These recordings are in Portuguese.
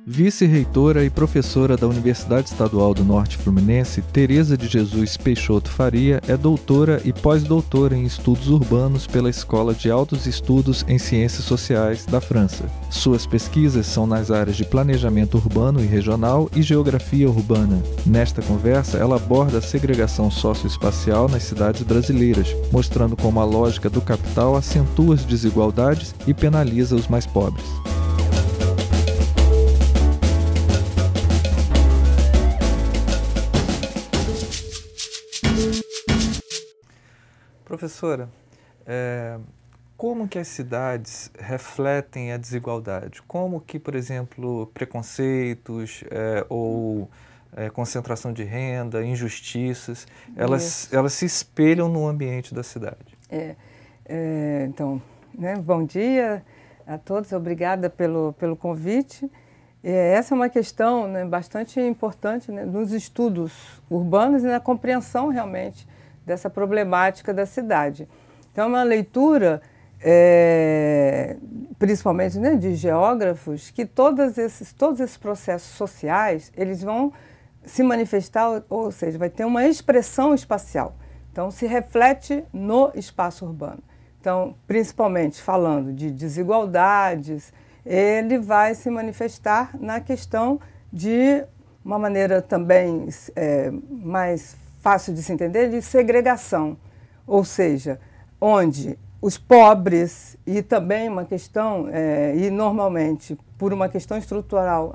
Vice-reitora e professora da Universidade Estadual do Norte Fluminense, Tereza de Jesus Peixoto Faria é doutora e pós-doutora em Estudos Urbanos pela Escola de Altos Estudos em Ciências Sociais da França. Suas pesquisas são nas áreas de planejamento urbano e regional e geografia urbana. Nesta conversa, ela aborda a segregação socioespacial nas cidades brasileiras, mostrando como a lógica do capital acentua as desigualdades e penaliza os mais pobres. Professora, como que as cidades refletem a desigualdade? Como que, por exemplo, preconceitos ou concentração de renda, injustiças, elas se espelham no ambiente da cidade? Então, bom dia a todos, obrigada pelo convite. Essa é uma questão bastante importante nos estudos urbanos e na compreensão realmente dessa problemática da cidade. Então, é uma leitura, principalmente de geógrafos, que todos esses processos sociais, eles vão se manifestar, ou seja, vai ter uma expressão espacial. Então, se reflete no espaço urbano. Então, principalmente falando de desigualdades, ele vai se manifestar na questão de uma maneira também mais fácil de se entender, de segregação, ou seja, onde os pobres, e também uma questão, e normalmente por uma questão estrutural,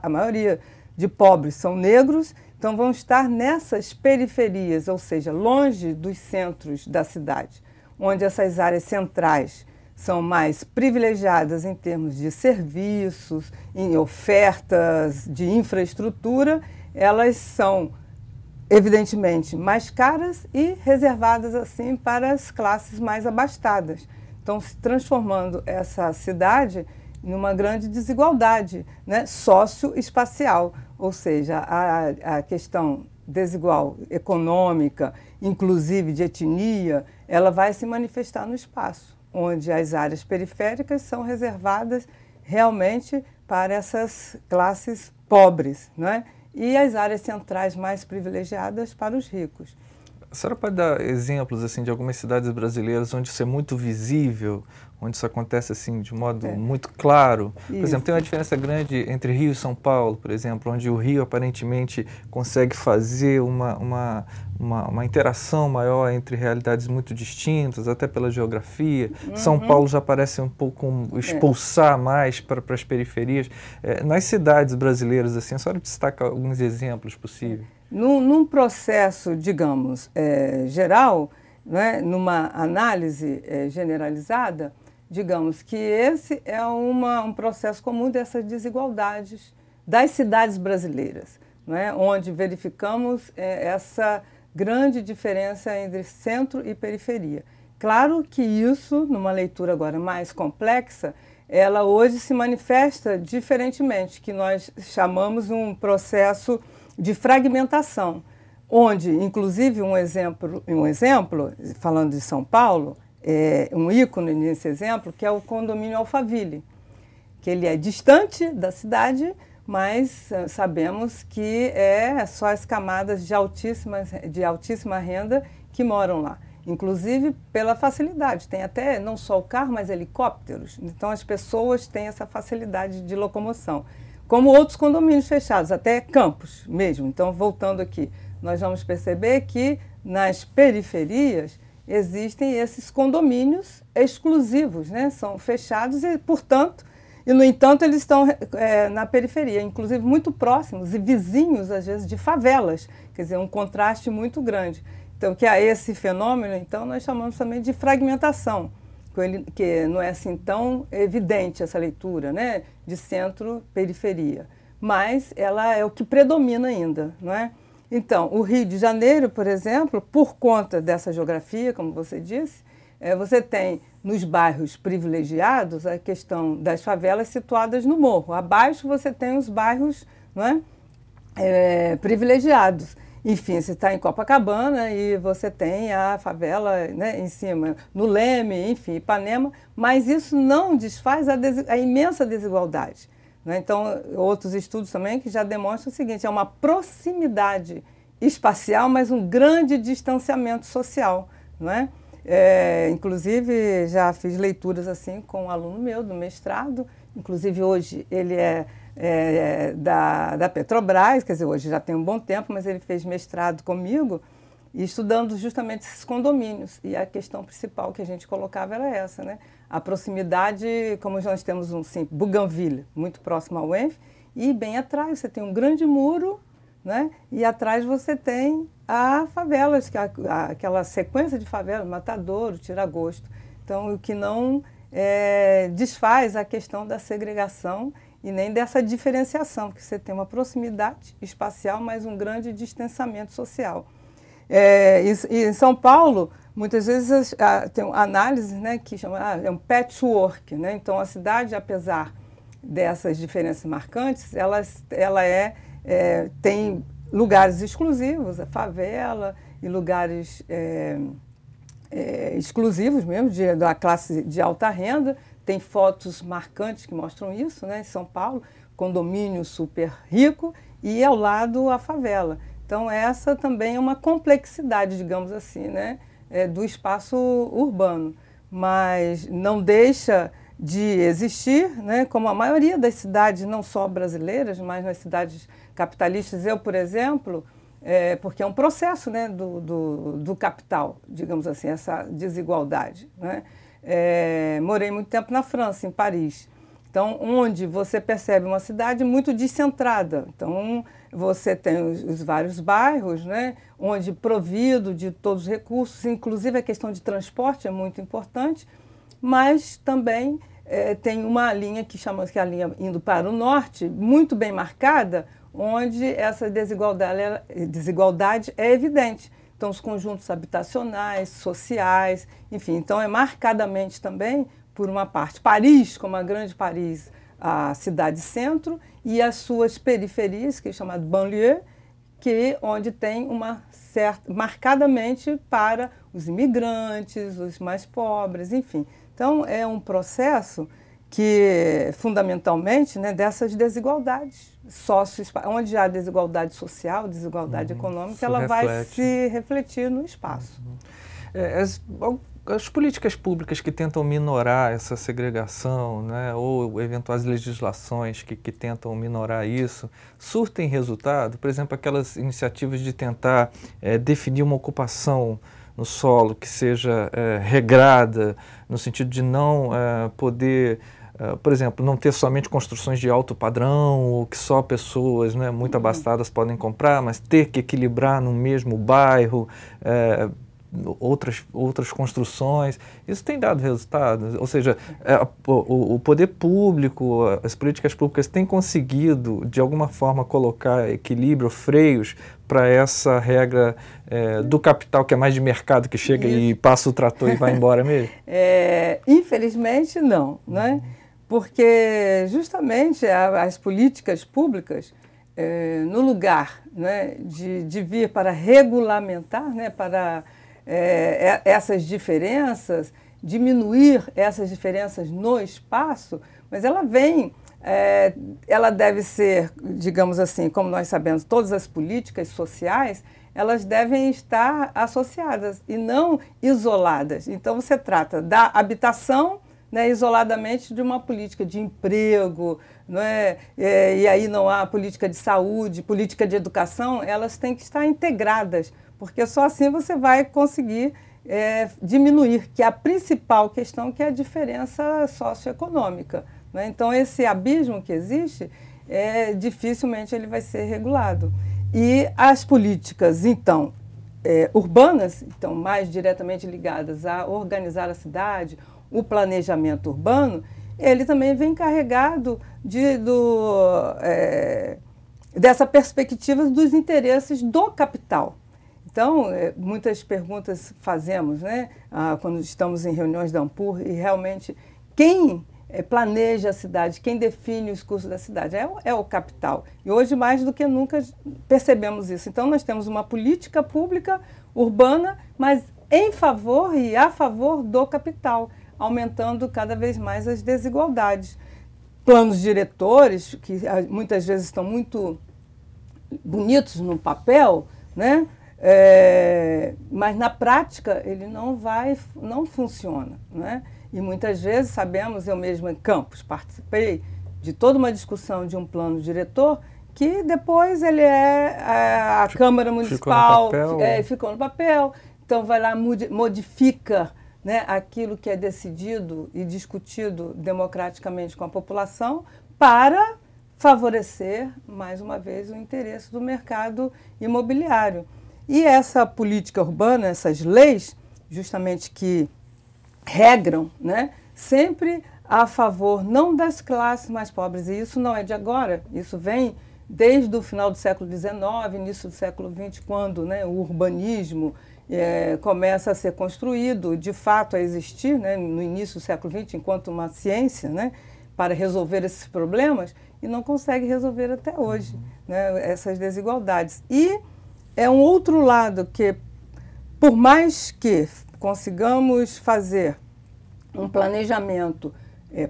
a maioria de pobres são negros, então vão estar nessas periferias, ou seja, longe dos centros da cidade, onde essas áreas centrais são mais privilegiadas em termos de serviços, em ofertas de infraestrutura, elas são evidentemente mais caras e reservadas assim para as classes mais abastadas. Então, se transformando essa cidade em uma grande desigualdade socioespacial, ou seja, a questão desigual econômica, inclusive de etnia, ela vai se manifestar no espaço, onde as áreas periféricas são reservadas realmente para essas classes pobres, e as áreas centrais mais privilegiadas para os ricos. A senhora pode dar exemplos de algumas cidades brasileiras onde isso é muito visível, onde isso acontece de modo muito claro? Por exemplo, tem uma diferença grande entre Rio e São Paulo, por exemplo, onde o Rio aparentemente consegue fazer uma interação maior entre realidades muito distintas, até pela geografia. São Paulo já parece um pouco expulsar mais para as periferias. Nas cidades brasileiras, a senhora destaca alguns exemplos possíveis? Num processo, digamos, geral, numa análise generalizada, digamos que esse é um processo comum dessas desigualdades das cidades brasileiras, onde verificamos essa grande diferença entre centro e periferia. Claro que isso, numa leitura agora mais complexa, ela hoje se manifesta diferentemente, que nós chamamos um processo de fragmentação, onde, inclusive, um exemplo, falando de São Paulo, um ícone nesse exemplo, que é o condomínio Alphaville, que ele é distante da cidade, mas sabemos que é só as camadas de altíssima renda que moram lá. Inclusive pela facilidade, tem até não só o carro, mas helicópteros, então as pessoas têm essa facilidade de locomoção. Como outros condomínios fechados, até campos mesmo. Então, voltando aqui, nós vamos perceber que nas periferias existem esses condomínios exclusivos, são fechados e, portanto, no entanto, eles estão na periferia, inclusive muito próximos e vizinhos, às vezes, de favelas, quer dizer, um contraste muito grande. Então, que a esse fenômeno, então, nós chamamos também de fragmentação, que não é assim tão evidente essa leitura, de centro-periferia, mas ela é o que predomina ainda, Então, o Rio de Janeiro, por exemplo, por conta dessa geografia, como você disse, você tem nos bairros privilegiados a questão das favelas situadas no morro. Abaixo você tem os bairros privilegiados. Enfim, você está em Copacabana e você tem a favela em cima, no Leme, enfim, Ipanema, mas isso não desfaz a imensa desigualdade. né? Então, outros estudos também que já demonstram o seguinte, é uma proximidade espacial, mas um grande distanciamento social, não é? Inclusive, já fiz leituras assim com um aluno meu do mestrado, inclusive hoje ele é da Petrobras, quer dizer, hoje já tem um bom tempo, mas ele fez mestrado comigo, e estudando justamente esses condomínios. E a questão principal que a gente colocava era essa, né? A proximidade, como nós temos Bougainville, muito próximo ao ENF, e bem atrás você tem um grande muro, né? E atrás você tem a favelas, que aquela sequência de favelas, Matadouro, Tiragosto. Então, o que não desfaz a questão da segregação e nem dessa diferenciação, porque você tem uma proximidade espacial, mas um grande distanciamento social. E em São Paulo, muitas vezes tem uma análise, né, que chama é um patchwork, né? Então, a cidade, apesar dessas diferenças marcantes, tem lugares exclusivos, a favela, e lugares exclusivos mesmo, da classe de alta renda. Tem fotos marcantes que mostram isso, né, em São Paulo, condomínio super rico e ao lado a favela. Então, essa também é uma complexidade, digamos assim, né, do espaço urbano, mas não deixa de existir, né, como a maioria das cidades, não só brasileiras, mas nas cidades capitalistas. Eu, por exemplo, porque é um processo, né, do capital, digamos assim, essa desigualdade, né? Morei muito tempo na França, em Paris. Então, onde você percebe uma cidade muito descentrada. Então, você tem os vários bairros, né, onde provido de todos os recursos, inclusive a questão de transporte é muito importante, mas também tem uma linha que chama que é a linha indo para o norte, muito bem marcada, onde essa desigualdade é evidente. Então, os conjuntos habitacionais, sociais, enfim, então é marcadamente também, por uma parte, Paris, como a grande Paris, a cidade-centro, e as suas periferias, que é chamado banlieue, onde tem uma certa, marcadamente para os imigrantes, os mais pobres, enfim. Então, é um processo que, fundamentalmente, né, dessas desigualdades onde há desigualdade social, desigualdade econômica, ela vai se refletir no espaço. As políticas públicas que tentam minorar essa segregação, né, ou eventuais legislações que tentam minorar isso, surtem resultado? Por exemplo, aquelas iniciativas de tentar definir uma ocupação no solo que seja regrada, no sentido de não poder, por exemplo, não ter somente construções de alto padrão, ou que só pessoas, né, muito abastadas podem comprar, mas ter que equilibrar no mesmo bairro outras construções. Isso tem dado resultado? Ou seja, o poder público, as políticas públicas têm conseguido, de alguma forma, colocar equilíbrio, freios para essa regra do capital, que é mais de mercado, que chega e passa o trator e vai embora mesmo? Infelizmente, não, né? Porque justamente as políticas públicas, no lugar, né, de vir para regulamentar, né, para essas diferenças, diminuir essas diferenças no espaço, mas ela deve ser, digamos assim, como nós sabemos, todas as políticas sociais, elas devem estar associadas e não isoladas. Então, você trata da habitação, né, isoladamente de uma política de emprego, não é? E aí não há política de saúde, política de educação, elas têm que estar integradas, porque só assim você vai conseguir diminuir, que é a principal questão, que é a diferença socioeconômica, né? Então, esse abismo que existe, dificilmente ele vai ser regulado. E as políticas, então, urbanas, então, mais diretamente ligadas a organizar a cidade, o planejamento urbano, ele também vem carregado dessa perspectiva dos interesses do capital. Então, muitas perguntas fazemos, né, quando estamos em reuniões da Ampur, e realmente quem planeja a cidade, quem define os cursos da cidade é o capital. E hoje, mais do que nunca, percebemos isso. Então, nós temos uma política pública urbana, mas em favor e a favor do capital, aumentando cada vez mais as desigualdades. planos diretores, que muitas vezes estão muito bonitos no papel, né? Mas na prática ele não funciona, né? E muitas vezes sabemos, eu mesma em Campos participei de toda uma discussão de um plano diretor que depois ele a Câmara Municipal ficou no papel, então vai lá, modifica, né, aquilo que é decidido e discutido democraticamente com a população para favorecer, mais uma vez, o interesse do mercado imobiliário. E essa política urbana, essas leis, justamente que regram, né, sempre a favor não das classes mais pobres, e isso não é de agora, isso vem desde o final do século XIX, início do século XX, quando, né, o urbanismo começa a ser construído, de fato a existir, né, no início do século XX, enquanto uma ciência, né, para resolver esses problemas, e não consegue resolver até hoje, né, essas desigualdades. E é um outro lado que, por mais que consigamos fazer um planejamento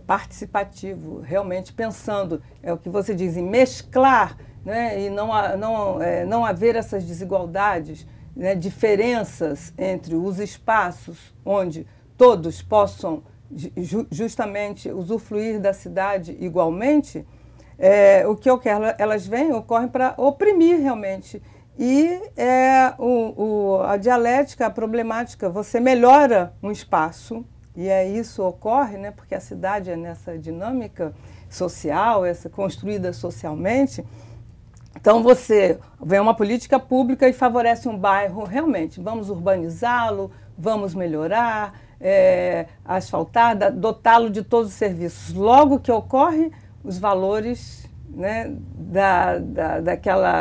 participativo, realmente pensando, é o que você diz, em mesclar, né, e não haver essas desigualdades, né, diferenças entre os espaços onde todos possam justamente usufruir da cidade igualmente, o que elas ocorrem para oprimir realmente. E a dialética, a problemática, você melhora um espaço, e isso ocorre, né, porque a cidade é nessa dinâmica social, construída socialmente. Então você vem uma política pública e favorece um bairro, realmente, vamos urbanizá-lo, vamos melhorar, asfaltar, dotá-lo de todos os serviços. Logo que ocorre, os valores, né,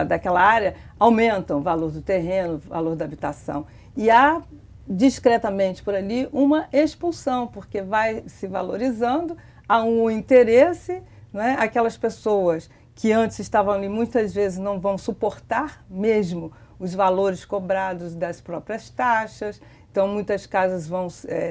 daquela área aumentam, o valor do terreno, o valor da habitação. E há, discretamente por ali, uma expulsão, porque vai se valorizando, há um interesse, né, aquelas pessoas que antes estavam ali muitas vezes não vão suportar mesmo os valores cobrados das próprias taxas, então muitas casas vão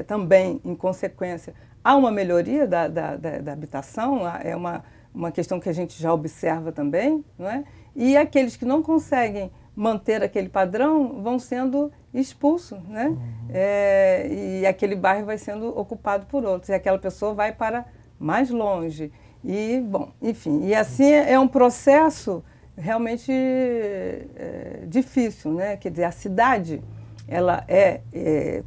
também, em consequência, há uma melhoria da habitação, é uma questão que a gente já observa também, não é? E aqueles que não conseguem manter aquele padrão vão sendo expulsos, né? E aquele bairro vai sendo ocupado por outros, e aquela pessoa vai para mais longe. E, bom, enfim, e assim é um processo realmente difícil, né? Quer dizer, a cidade, ela é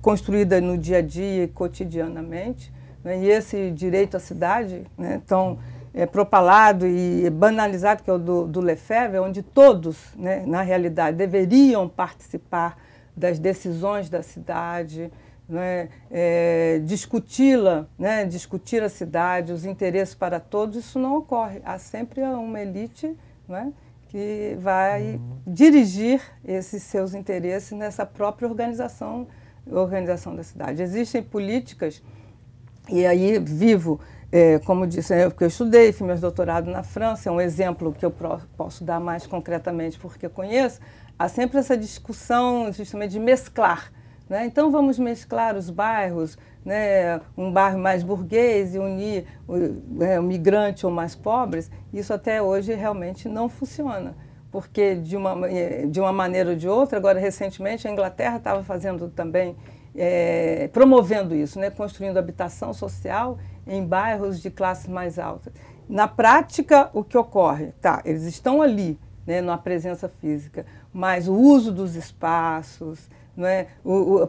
construída no dia a dia, cotidianamente, né? E esse direito à cidade, né, tão propalado e banalizado, que é o do Lefebvre, onde todos, né, na realidade, deveriam participar das decisões da cidade, né, discuti-la, né, discutir a cidade, os interesses para todos, isso não ocorre. Há sempre uma elite, né, que vai dirigir esses seus interesses nessa própria organização da cidade. Existem políticas, e aí vivo, como disse, porque eu estudei, fiz meu doutorado na França, é um exemplo que eu posso dar mais concretamente porque eu conheço, há sempre essa discussão justamente de mesclar, né? Então vamos mesclar os bairros, né? Um bairro mais burguês e unir o migrante ou mais pobres, isso até hoje realmente não funciona, porque de uma maneira ou de outra, agora recentemente a Inglaterra estava fazendo também, promovendo isso, né? Construindo habitação social em bairros de classe mais alta. Na prática, o que ocorre? Tá, eles estão ali, né, na presença física, mas o uso dos espaços, não é?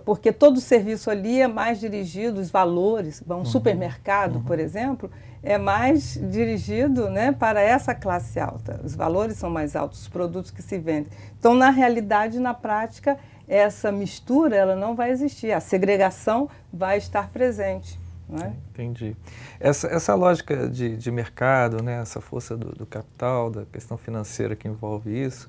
Porque todo o serviço ali é mais dirigido, os valores, um supermercado, por exemplo, é mais dirigido, né, para essa classe alta. Os valores são mais altos, os produtos que se vendem. Então, na realidade, na prática, essa mistura ela não vai existir, a segregação vai estar presente. Não é? Entendi. Essa lógica de mercado, né, essa força do capital, da questão financeira que envolve isso,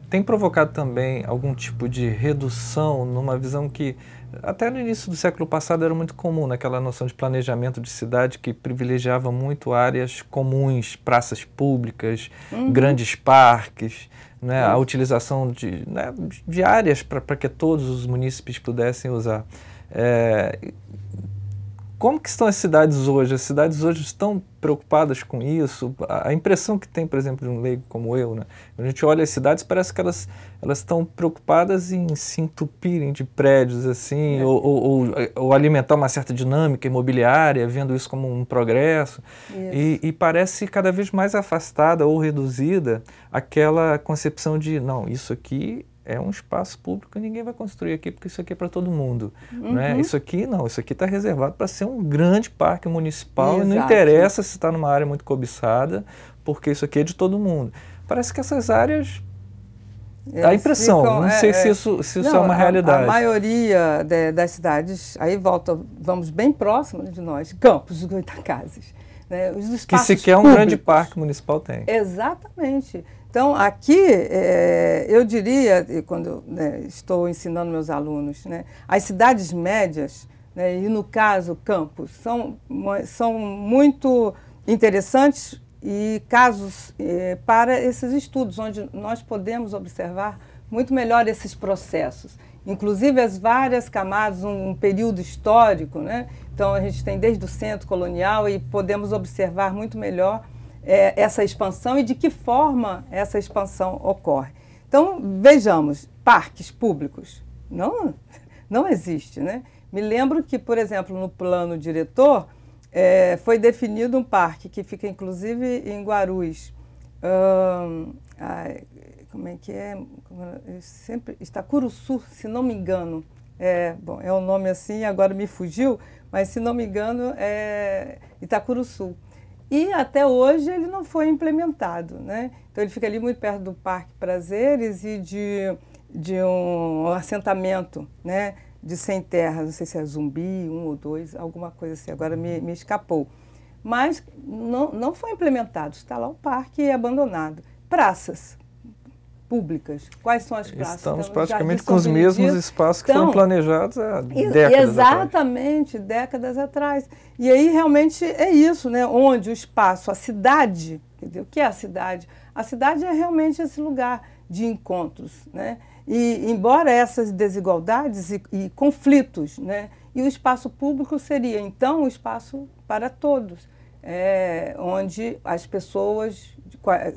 tem provocado também algum tipo de redução numa visão que até no início do século passado era muito comum, naquela noção de planejamento de cidade que privilegiava muito áreas comuns, praças públicas, grandes parques, né, a utilização de áreas para que todos os munícipes pudessem usar. como que estão as cidades hoje? As cidades hoje estão preocupadas com isso? A impressão que tem, por exemplo, de um leigo como eu, né? A gente olha as cidades, parece que elas estão preocupadas em se entupirem de prédios, assim, ou alimentar uma certa dinâmica imobiliária, vendo isso como um progresso. E parece cada vez mais afastada ou reduzida aquela concepção de, não, isso aqui é um espaço público e ninguém vai construir aqui porque isso aqui é para todo mundo. Né? Isso aqui não, isso aqui está reservado para ser um grande parque municipal. Exato. E não interessa se está numa área muito cobiçada, porque isso aqui é de todo mundo. Parece que essas áreas... Dá a impressão, não sei se isso é uma realidade. A maioria das cidades, aí vamos bem próximos de nós, Campos dos Goytacazes. Né? Os espaços que sequer públicos. Um grande parque municipal tem. Exatamente. Então, aqui, eu diria, quando estou ensinando meus alunos, né, as cidades médias, né, e no caso Campos, são muito interessantes e casos para esses estudos, onde nós podemos observar muito melhor esses processos. Inclusive as várias camadas, um período histórico, né? Então a gente tem desde o centro colonial e podemos observar muito melhor essa expansão e de que forma essa expansão ocorre. Então, vejamos, parques públicos, não existe, né? Me lembro que, por exemplo, no plano diretor, foi definido um parque que fica, inclusive, em Guarulhos. Como é que é? Itacuruçu, se não me engano. Bom, é um nome assim, agora me fugiu, mas, se não me engano, é Itacuruçu. E até hoje ele não foi implementado, né? Então ele fica ali muito perto do Parque Prazeres e de um assentamento, né, de sem terra, não sei se é Zumbi, 1 ou 2, alguma coisa assim, agora me escapou. Mas não foi implementado, está lá o parque abandonado. Praças públicas, quais são as praças? Estamos praticamente com os mesmos espaços que foram planejados há décadas exatamente, atrás. Décadas atrás. E aí realmente é isso, né? Onde o espaço, a cidade, quer dizer, o que é a cidade? A cidade é realmente esse lugar de encontros, né? E embora essas desigualdades e conflitos, né? E o espaço público seria, então, o espaço para todos, onde as pessoas,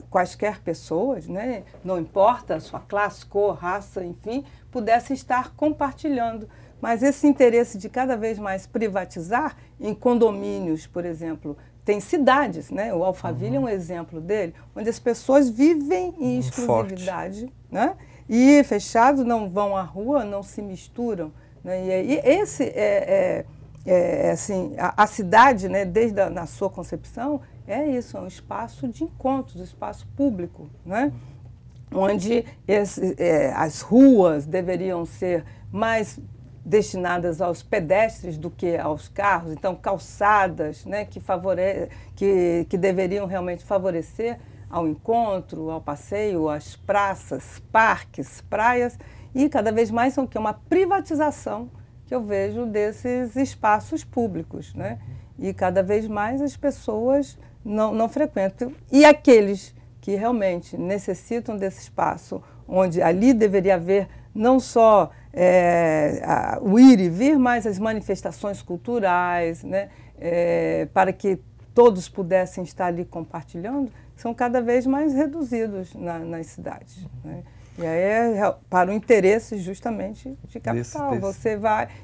quaisquer pessoas, né? Não importa a sua classe, cor, raça, enfim, pudessem estar compartilhando. Mas esse interesse de cada vez mais privatizar em condomínios, por exemplo, tem cidades, né? O Alphaville é um exemplo dele, onde as pessoas vivem em exclusividade, né? E fechados, não vão à rua, não se misturam. Né? E esse assim, a cidade, né, na sua concepção, é isso, é um espaço de encontros, um espaço público, né? Onde as ruas deveriam ser mais destinadas aos pedestres do que aos carros, então calçadas, né, que deveriam realmente favorecer ao encontro, ao passeio, às praças, parques, praias, e cada vez mais são uma privatização que eu vejo desses espaços públicos, né? E cada vez mais as pessoas não frequentam. E aqueles que realmente necessitam desse espaço, onde ali deveria haver não só o ir e vir, mas as manifestações culturais, né? Para que todos pudessem estar ali compartilhando, são cada vez mais reduzidos nas cidades. Né? E aí para o interesse justamente de capital. Você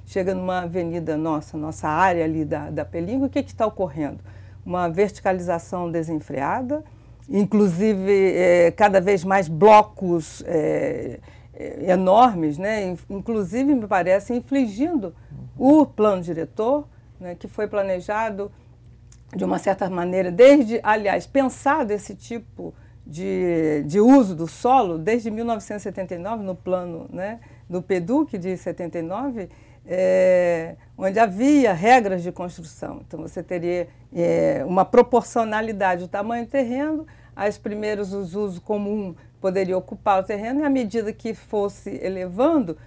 chega numa avenida nossa área ali da Pelingo, o que está ocorrendo? Uma verticalização desenfreada, inclusive cada vez mais blocos enormes, né? Inclusive, me parece, infligindo o plano diretor, né, que foi planejado de uma certa maneira, aliás, pensado esse tipo de uso do solo desde 1979, no plano, né, do PEDUC de 79, onde havia regras de construção. Então, você teria uma proporcionalidade do tamanho do terreno, os primeiros usos comuns poderiam ocupar o terreno, e à medida que fosse elevando,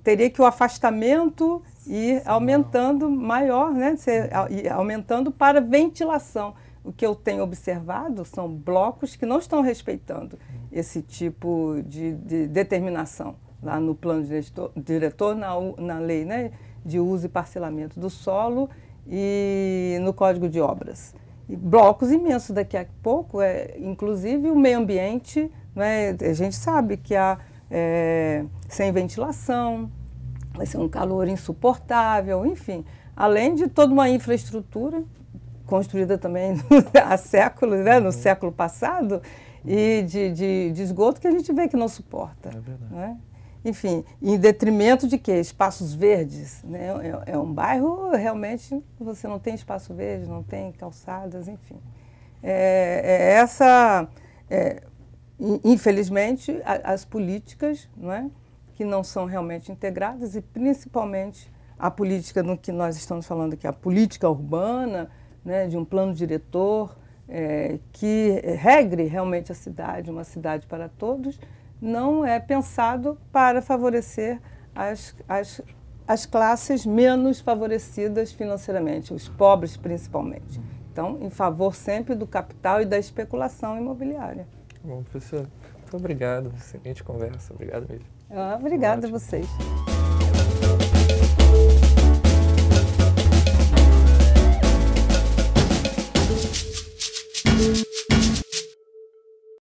teria que o afastamento ir aumentando maior, né? Aumentando para ventilação. O que eu tenho observado são blocos que não estão respeitando esse tipo de determinação lá no plano diretor, na lei, né, de uso e parcelamento do solo e no Código de Obras. E blocos imensos daqui a pouco, inclusive o meio ambiente, né, a gente sabe que há sem ventilação, vai ser um calor insuportável, enfim, além de toda uma infraestrutura construída também há séculos, né, no século passado, e de esgoto que a gente vê que não suporta. É verdade. Né? Enfim, em detrimento de quê? Espaços verdes. Né? É um bairro, realmente, você não tem espaço verde, não tem calçadas, enfim. Infelizmente, as políticas, não é? Que não são realmente integradas, e principalmente a política no que nós estamos falando aqui, a política urbana, né, de um plano diretor que regre realmente a cidade, uma cidade para todos, não é pensado para favorecer as classes menos favorecidas financeiramente, os pobres principalmente. Então, em favor sempre do capital e da especulação imobiliária. Bom, professor, muito obrigado. Excelente conversa. Obrigado mesmo. Obrigada a vocês.